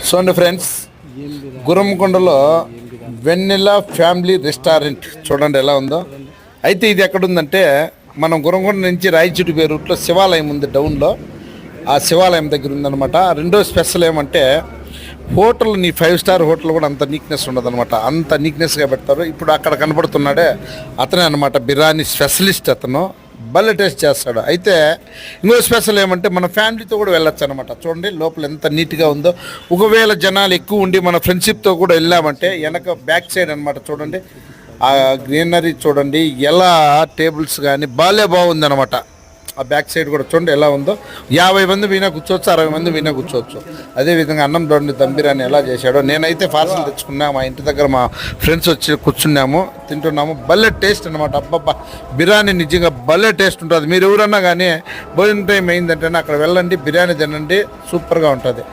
చూడండి ఫ్రెండ్స్, గురంకొండలో వెన్నెల family restaurant చూడండి ఎలా ఉందో. అయితే ఇది ఎక్కడుందంటే మనం గురంకొండ నుంచి రాయచూటి రూట్లో శివాలయం ఉంది డౌన్లో. ఆ శివాలయం దగ్గర ఉందన్నమాట. రెండో స్పెషల్ ఏమంటే హోటల్, నీ 5 స్టార్ హోటల్ కూడా అంత నీట్నెస్ ఉండదన్నమాట. అంత నీట్నెస్గా పెడతారు. ఇప్పుడు అక్కడ కనబడుతున్నాడే అతనే అనమాట బిర్యానీ స్పెషలిస్ట్. అతను భలే టేస్ట్ చేస్తాడు. అయితే ఇంకో స్పెషల్ ఏమంటే మన ఫ్యామిలీతో కూడా వెళ్ళొచ్చు అనమాట. చూడండి లోపల ఎంత నీట్గా ఉందో. ఒకవేళ జనాలు ఎక్కువ ఉండి మన ఫ్రెండ్షిప్తో కూడా వెళ్ళామంటే వెనక బ్యాక్ సైడ్ అనమాట. చూడండి ఆ గ్రీనరీ చూడండి, ఎలా టేబుల్స్ కానీ బాగుంది అనమాట. ఆ బ్యాక్ సైడ్ కూడా చూడండి ఎలా ఉందో. 50 మంది వీణా కూర్చోవచ్చు, 60 మంది వీణా కూర్చోవచ్చు. అదేవిధంగా అన్నం దొండి దమ్ బిర్యానీ ఎలా చేశాడో నేనైతే పార్సల్ తెచ్చుకున్నా. మా ఇంటి దగ్గర మా ఫ్రెండ్స్ వచ్చి కూర్చున్నాము, తింటున్నాము. భలే టేస్ట్ అనమాట. అబ్బబ్బా, బిర్యానీ నిజంగా భలే టేస్ట్ ఉంటుంది. మీరు ఎవరన్నా కానీ భోజనం టైం అయిందంటేనే అక్కడ వెళ్ళండి, బిర్యానీ తినండి, సూపర్గా ఉంటుంది.